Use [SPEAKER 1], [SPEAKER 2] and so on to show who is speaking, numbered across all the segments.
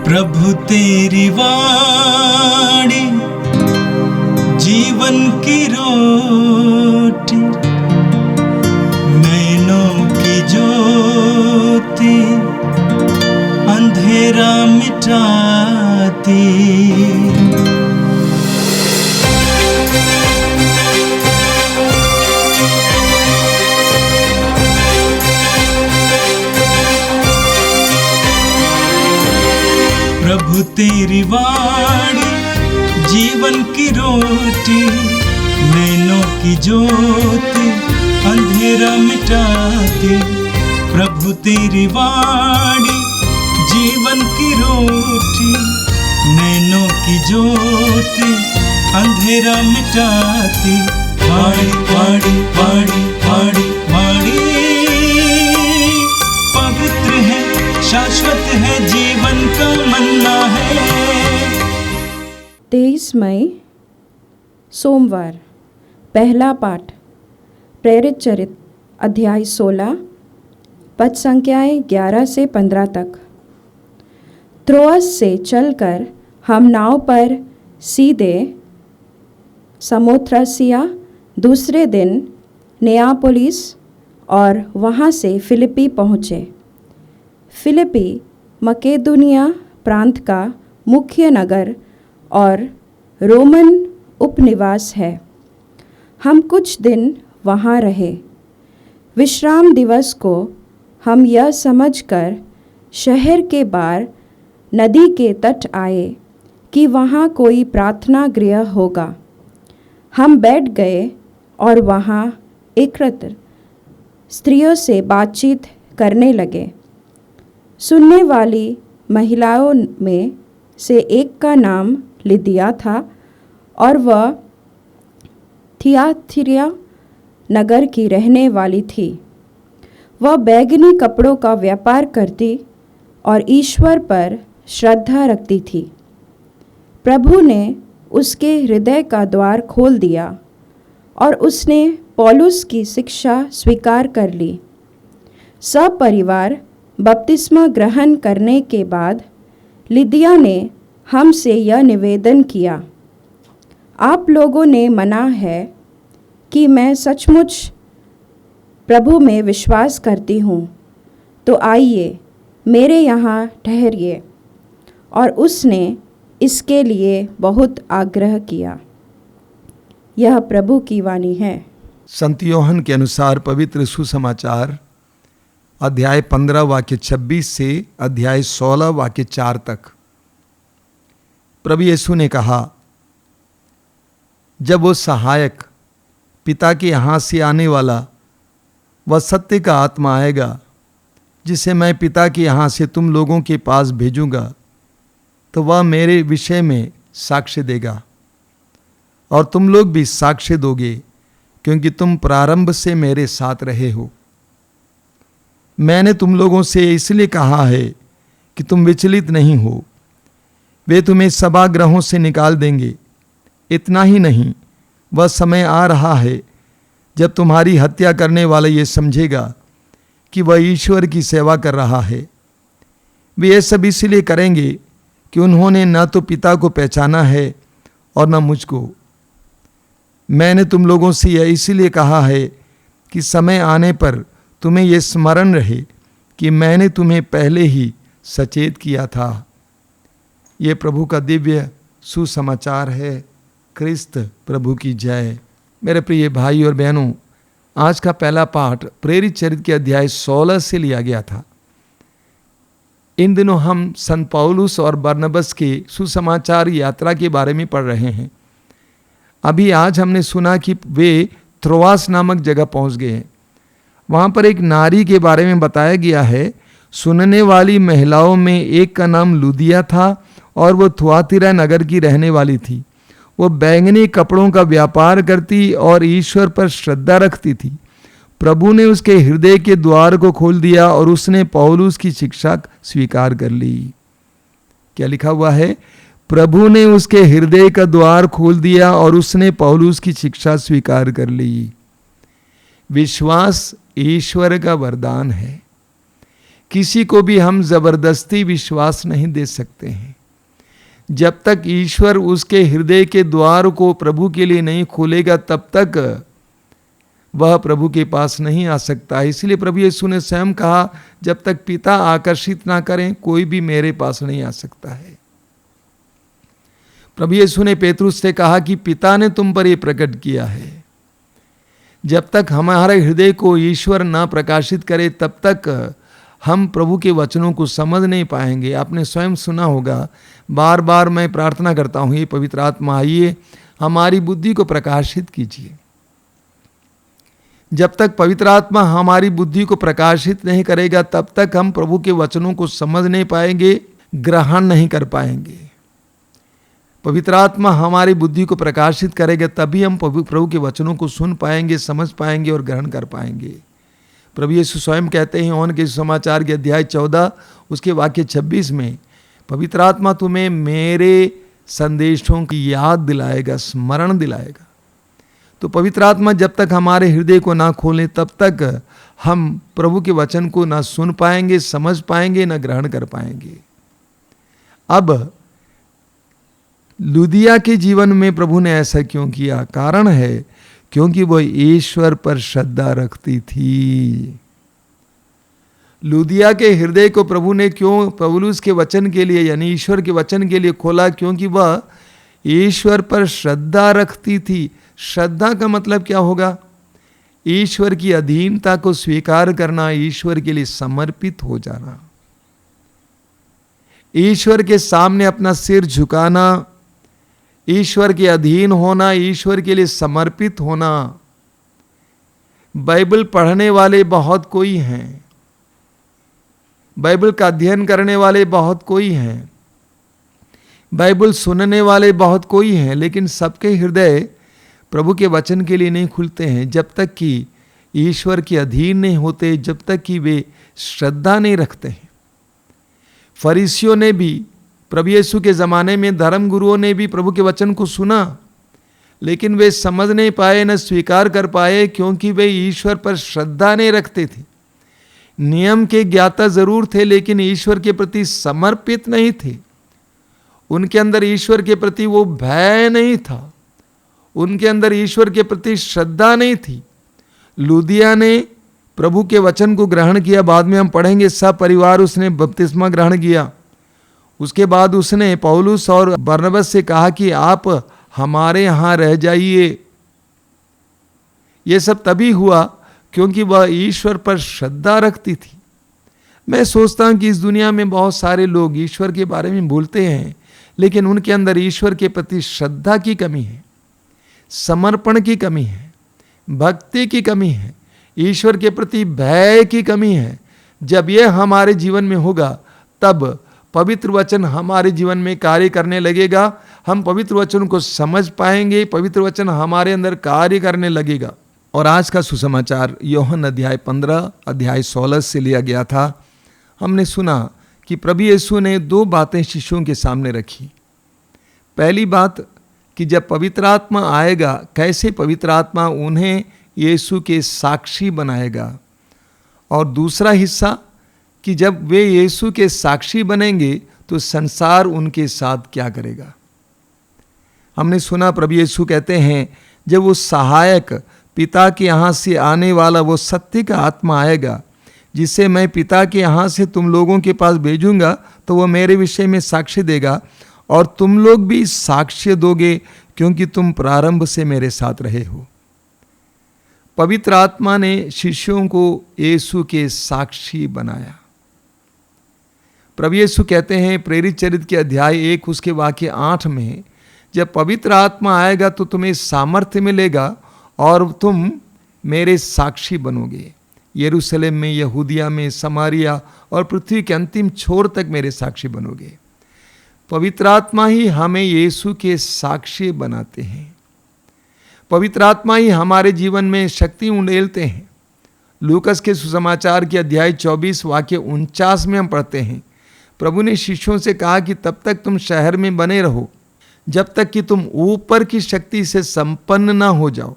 [SPEAKER 1] प्रभु तेरी वाणी जीवन की रोटी, नैनों की ज्योति अंधेरा मिटाती। प्रभु तेरी वाणी जीवन की रोटी, नैनों की ज्योति अंधेरा मिटाती। प्रभु तेरी वाणी जीवन की रोटी, नैनों की ज्योति अंधेरा मिटाती। वाणी वाणी वाणी वाणी वाणी पवित्र है, शाश्वत है, जीवन का मन्ना है।
[SPEAKER 2] 23 मई सोमवार। पहला पाठ प्रेरित चरित अध्याय 16 पद संख्याएँ 11 से 15 तक। त्रोअस से चलकर हम नाव पर सीधे सामोथ्रासिया, दूसरे दिन नेयापोलिस और वहाँ से फिलिप्पी पहुँचे। फिलिप्पी मकेदुनिया प्रांत का मुख्य नगर और रोमन उपनिवास है। हम कुछ दिन वहाँ रहे। विश्राम दिवस को हम यह समझकर शहर के बाहर नदी के तट आए कि वहाँ कोई प्रार्थना गृह होगा। हम बैठ गए और वहाँ एकत्र स्त्रियों से बातचीत करने लगे। सुनने वाली महिलाओं में से एक का नाम लिदिया था और वह थियातिरा नगर की रहने वाली थी। वह बैंगनी कपड़ों का व्यापार करती और ईश्वर पर श्रद्धा रखती थी। प्रभु ने उसके हृदय का द्वार खोल दिया और उसने पौलुस की शिक्षा स्वीकार कर ली। सपरिवार बपतिस्मा ग्रहण करने के बाद लिदिया ने हमसे यह निवेदन किया, आप लोगों ने मना है कि मैं सचमुच प्रभु में विश्वास करती हूँ, तो आइए मेरे यहाँ ठहरिए। और उसने इसके लिए बहुत आग्रह किया। यह प्रभु की वाणी है।
[SPEAKER 3] संत योहन के अनुसार पवित्र सुसमाचार अध्याय 15 वाक्य 26 से अध्याय 16 वाक्य 4 तक। प्रभु यीशु ने कहा, जब वो सहायक पिता के यहाँ से आने वाला वह सत्य का आत्मा आएगा, जिसे मैं पिता के यहाँ से तुम लोगों के पास भेजूंगा, तो वह मेरे विषय में साक्ष्य देगा और तुम लोग भी साक्ष्य दोगे, क्योंकि तुम प्रारंभ से मेरे साथ रहे हो। मैंने तुम लोगों से इसलिए कहा है कि तुम विचलित नहीं हो। वे तुम्हें सभागृहों से निकाल देंगे। इतना ही नहीं, वह समय आ रहा है जब तुम्हारी हत्या करने वाला ये समझेगा कि वह ईश्वर की सेवा कर रहा है। वे ये सब इसलिए करेंगे कि उन्होंने न तो पिता को पहचाना है और न मुझको। मैंने तुम लोगों से यह इसलिए कहा है कि समय आने पर तुम्हें यह स्मरण रहे कि मैंने तुम्हें पहले ही सचेत किया था। ये प्रभु का दिव्य सुसमाचार है। क्रिस्त प्रभु की जय। मेरे प्रिय भाई और बहनों, आज का पहला पाठ प्रेरित चरित्र के अध्याय 16 से लिया गया था। इन दिनों हम संत पौलुस और बरनबस के सुसमाचार यात्रा के बारे में पढ़ रहे हैं। अभी आज हमने सुना कि वे त्रोआस नामक जगह पहुंच गए हैं। वहाँ पर एक नारी के बारे में बताया गया है। सुनने वाली महिलाओं में एक का नाम लुदिया था और वो थुआतिरा नगर की रहने वाली थी। वो बैंगनी कपड़ों का व्यापार करती और ईश्वर पर श्रद्धा रखती थी। प्रभु ने उसके हृदय के द्वार को खोल दिया और उसने पौलुस की शिक्षा स्वीकार कर ली। क्या लिखा हुआ है? प्रभु ने उसके हृदय का द्वार खोल दिया और उसने पौलुस की शिक्षा स्वीकार कर ली। विश्वास ईश्वर का वरदान है। किसी को भी हम जबरदस्ती विश्वास नहीं दे सकते हैं। जब तक ईश्वर उसके हृदय के द्वार को प्रभु के लिए नहीं खोलेगा तब तक वह प्रभु के पास नहीं आ सकता है। इसलिए प्रभु यीशु ने स्वयं कहा, जब तक पिता आकर्षित ना करें कोई भी मेरे पास नहीं आ सकता है। प्रभु यीशु ने पेतरुस से कहा कि पिता ने तुम पर यह प्रकट किया है। जब तक हमारे हृदय को ईश्वर ना प्रकाशित करे तब तक हम प्रभु के वचनों को समझ नहीं पाएंगे। आपने स्वयं सुना होगा, बार बार मैं प्रार्थना करता हूं, ये पवित्र आत्मा आइए हमारी बुद्धि को प्रकाशित कीजिए। जब तक पवित्र आत्मा हमारी बुद्धि को प्रकाशित नहीं करेगा तब तक हम प्रभु के वचनों को समझ नहीं पाएंगे, ग्रहण नहीं कर पाएंगे। पवित्र आत्मा हमारी बुद्धि को प्रकाशित करेगा तभी हम प्रभु के वचनों को सुन पाएंगे, समझ पाएंगे और ग्रहण कर पाएंगे। प्रभु यीशु स्वयं कहते हैं यूहन्ना के सुसमाचार के अध्याय 14 उसके वाक्य 26 में, पवित्र आत्मा तुम्हें मेरे संदेशों की याद दिलाएगा, स्मरण दिलाएगा। तो पवित्र आत्मा जब तक हमारे हृदय को ना खोलें तब तक हम प्रभु के वचन को ना सुन पाएंगे, समझ पाएंगे, ना ग्रहण कर पाएंगे। अब लुदिया के जीवन में प्रभु ने ऐसा क्यों किया? कारण है क्योंकि वह ईश्वर पर श्रद्धा रखती थी। लुदिया के हृदय को प्रभु ने क्यों पौलुस के वचन के लिए यानी ईश्वर के वचन के लिए खोला? क्योंकि वह ईश्वर पर श्रद्धा रखती थी। श्रद्धा का मतलब क्या होगा? ईश्वर की अधीनता को स्वीकार करना, ईश्वर के लिए समर्पित हो जाना, ईश्वर के सामने अपना सिर झुकाना, ईश्वर के अधीन होना, ईश्वर के लिए समर्पित होना। बाइबल पढ़ने वाले बहुत कोई हैं, बाइबल का अध्ययन करने वाले बहुत कोई हैं, बाइबल सुनने वाले बहुत कोई हैं, लेकिन सबके हृदय प्रभु के वचन के लिए नहीं खुलते हैं जब तक कि ईश्वर के अधीन नहीं होते, जब तक कि वे श्रद्धा नहीं रखते हैं। फरीसियों ने भी, प्रभु यीशु के ज़माने में धर्म गुरुओं ने भी प्रभु के वचन को सुना, लेकिन वे समझ नहीं पाए, न स्वीकार कर पाए, क्योंकि वे ईश्वर पर श्रद्धा नहीं रखते थे। नियम के ज्ञाता जरूर थे, लेकिन ईश्वर के प्रति समर्पित नहीं थे। उनके अंदर ईश्वर के प्रति वो भय नहीं था, उनके अंदर ईश्वर के प्रति श्रद्धा नहीं थी। लुदिया ने प्रभु के वचन को ग्रहण किया, बाद में हम पढ़ेंगे सपरिवार उसने बपतिस्मा ग्रहण किया। उसके बाद उसने पौलुस और बरनबास से कहा कि आप हमारे यहाँ रह जाइए। ये सब तभी हुआ क्योंकि वह ईश्वर पर श्रद्धा रखती थी। मैं सोचता हूं कि इस दुनिया में बहुत सारे लोग ईश्वर के बारे में बोलते हैं, लेकिन उनके अंदर ईश्वर के प्रति श्रद्धा की कमी है, समर्पण की कमी है, भक्ति की कमी है, ईश्वर के प्रति भय की कमी है। जब यह हमारे जीवन में होगा तब पवित्र वचन हमारे जीवन में कार्य करने लगेगा, हम पवित्र वचन को समझ पाएंगे, पवित्र वचन हमारे अंदर कार्य करने लगेगा। और आज का सुसमाचार यूहन्ना अध्याय 15 अध्याय 16 से लिया गया था। हमने सुना कि प्रभु यीशु ने 2 बातें शिष्यों के सामने रखी। पहली बात कि जब पवित्र आत्मा आएगा, कैसे पवित्र आत्मा उन्हें यीशु के साक्षी बनाएगा, और दूसरा हिस्सा कि जब वे यीशु के साक्षी बनेंगे तो संसार उनके साथ क्या करेगा। हमने सुना प्रभु यीशु कहते हैं, जब वो सहायक पिता के यहाँ से आने वाला वो सत्य का आत्मा आएगा, जिसे मैं पिता के यहाँ से तुम लोगों के पास भेजूंगा, तो वह मेरे विषय में साक्ष्य देगा, और तुम लोग भी साक्ष्य दोगे, क्योंकि तुम प्रारंभ से मेरे साथ रहे हो। पवित्र आत्मा ने शिष्यों को यीशु के साक्षी बनाया। प्रभु यीशु कहते हैं प्रेरित चरित्र के अध्याय 1 उसके वाक्य 8 में, जब पवित्र आत्मा आएगा तो तुम्हें सामर्थ्य मिलेगा और तुम मेरे साक्षी बनोगे। यरूशलेम में, यहूदिया में, समारिया और पृथ्वी के अंतिम छोर तक मेरे साक्षी बनोगे। पवित्र आत्मा ही हमें यीशु के साक्षी बनाते हैं। पवित्र आत्मा ही हमारे जीवन में शक्ति उंडेलते हैं। लूकस के सुसमाचार के अध्याय 24 वाक्य 49 में हम पढ़ते हैं, प्रभु ने शिष्यों से कहा कि तब तक तुम शहर में बने रहो जब तक कि तुम ऊपर की शक्ति से संपन्न ना हो जाओ।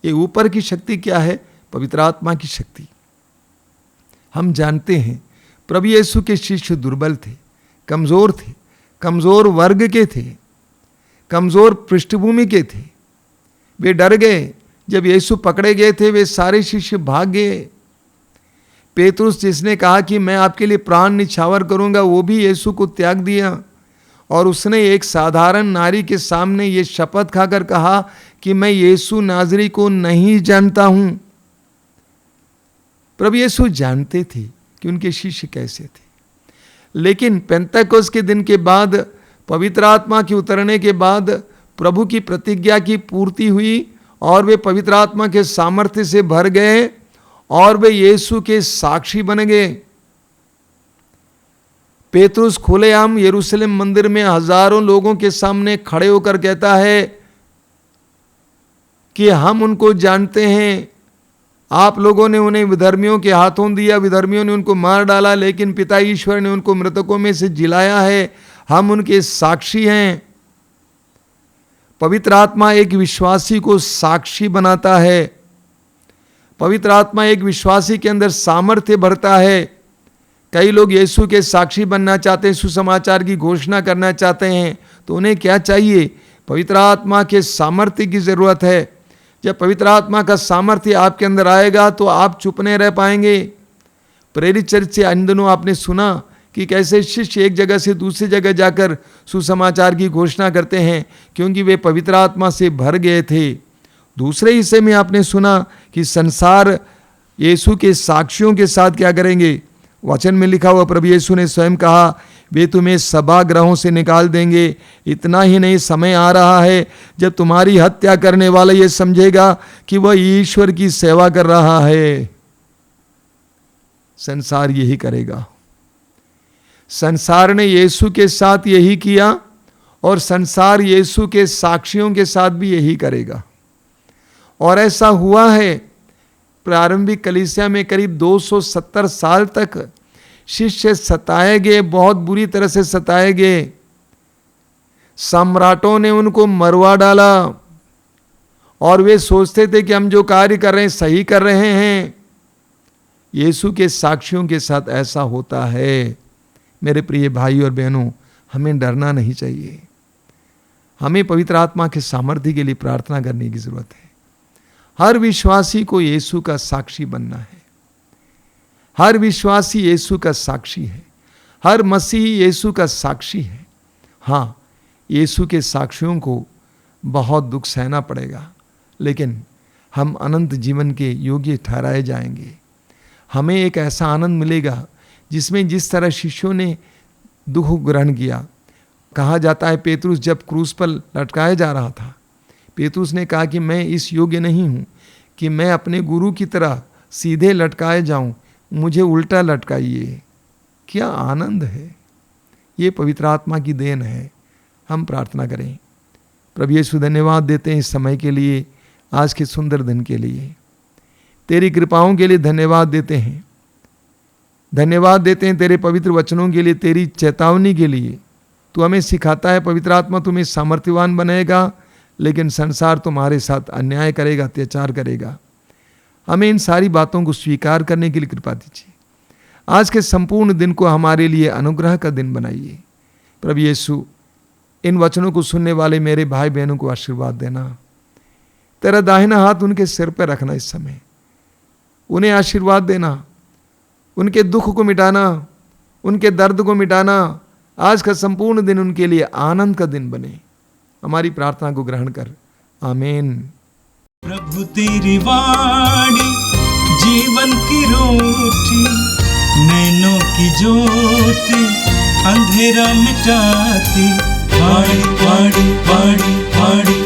[SPEAKER 3] ये ऊपर की शक्ति क्या है? पवित्र आत्मा की शक्ति। हम जानते हैं प्रभु यीशु के शिष्य दुर्बल थे, कमजोर वर्ग के थे, कमजोर पृष्ठभूमि के थे। वे डर गए। जब यीशु पकड़े गए थे वे सारे शिष्य भाग गए। पेतरुस जिसने कहा कि मैं आपके लिए प्राण निछावर करूंगा, वो भी यीशु को त्याग दिया और उसने एक साधारण नारी के सामने ये शपथ खाकर कहा कि मैं यीशु नाजरी को नहीं जानता हूं। प्रभु यीशु जानते थे कि उनके शिष्य कैसे थे, लेकिन पेंतकोस्त के दिन के बाद, पवित्र आत्मा के उतरने के बाद प्रभु की प्रतिज्ञा की पूर्ति हुई और वे पवित्र आत्मा के सामर्थ्य से भर गए और वे यीशु के साक्षी बन गए। पेतरुस खुलेआम यरूशलेम मंदिर में हजारों लोगों के सामने खड़े होकर कहता है कि हम उनको जानते हैं, आप लोगों ने उन्हें विधर्मियों के हाथों दिया, विधर्मियों ने उनको मार डाला, लेकिन पिता ईश्वर ने उनको मृतकों में से जिलाया है, हम उनके साक्षी हैं। पवित्र आत्मा एक विश्वासी को साक्षी बनाता है। पवित्र आत्मा एक विश्वासी के अंदर सामर्थ्य भरता है। कई लोग यीशु के साक्षी बनना चाहते हैं, सुसमाचार की घोषणा करना चाहते हैं, तो उन्हें क्या चाहिए? पवित्र आत्मा के सामर्थ्य की जरूरत है। जब पवित्र आत्मा का सामर्थ्य आपके अंदर आएगा तो आप चुप नहीं रह पाएंगे। प्रेरित चरित्र से इन दिनों आपने सुना कि कैसे शिष्य एक जगह से दूसरी जगह जाकर सुसमाचार की घोषणा करते हैं, क्योंकि वे पवित्र आत्मा से भर गए थे। दूसरे हिस्से में आपने सुना कि संसार यीशु के साक्षियों के साथ क्या करेंगे। वचन में लिखा हुआ प्रभु यीशु ने स्वयं कहा, वे तुम्हें सभागृहों से निकाल देंगे। इतना ही नहीं, समय आ रहा है जब तुम्हारी हत्या करने वाला ये समझेगा कि वह ईश्वर की सेवा कर रहा है। संसार यही करेगा। संसार ने यीशु के साथ यही किया और संसार यीशु के साक्षियों के साथ भी यही करेगा। और ऐसा हुआ है। प्रारंभिक कलीसिया में करीब 270 साल तक शिष्य सताए गए, बहुत बुरी तरह से सताए गए। सम्राटों ने उनको मरवा डाला और वे सोचते थे कि हम जो कार्य कर रहे हैं सही कर रहे हैं। यीशु के साक्षियों के साथ ऐसा होता है। मेरे प्रिय भाई और बहनों, हमें डरना नहीं चाहिए। हमें पवित्र आत्मा के सामर्थ्य के लिए प्रार्थना करने की जरूरत है। हर विश्वासी को यीशु का साक्षी बनना है। हर विश्वासी यीशु का साक्षी है। हर मसीही यीशु का साक्षी है। हाँ, यीशु के साक्षियों को बहुत दुख सहना पड़ेगा, लेकिन हम अनंत जीवन के योग्य ठहराए जाएंगे। हमें एक ऐसा आनंद मिलेगा जिसमें जिस तरह शिष्यों ने दुख ग्रहण किया। कहा जाता है पेतरुस जब क्रूस पर लटकाया जा रहा था, पेतरुस ने कहा कि मैं इस योग्य नहीं हूँ कि मैं अपने गुरु की तरह सीधे लटकाए जाऊँ, मुझे उल्टा लटकाइए। क्या आनंद है! ये पवित्र आत्मा की देन है। हम प्रार्थना करें। प्रभु यीशु, धन्यवाद देते हैं इस समय के लिए, आज के सुंदर दिन के लिए। तेरी कृपाओं के लिए धन्यवाद देते हैं। धन्यवाद देते हैं तेरे पवित्र वचनों के लिए, तेरी चेतावनी के लिए। तू हमें सिखाता है पवित्र आत्मा तुम्हें सामर्थ्यवान बनाएगा, लेकिन संसार तुम्हारे साथ अन्याय करेगा, अत्याचार करेगा। हमें इन सारी बातों को स्वीकार करने के लिए कृपा दीजिए। आज के संपूर्ण दिन को हमारे लिए अनुग्रह का दिन बनाइए। प्रभु यीशु, इन वचनों को सुनने वाले मेरे भाई बहनों को आशीर्वाद देना। तेरा दाहिना हाथ उनके सिर पर रखना, इस समय उन्हें आशीर्वाद देना, उनके दुख को मिटाना, उनके दर्द को मिटाना। आज का संपूर्ण दिन उनके लिए आनंद का दिन बने। हमारी प्रार्थना को ग्रहण कर, आमीन।
[SPEAKER 1] प्रभु तेरी वाणी जीवन की रोटी, नैनों की ज्योति अंधेरा मिटाती। वाणी वाणी वाणी वाणी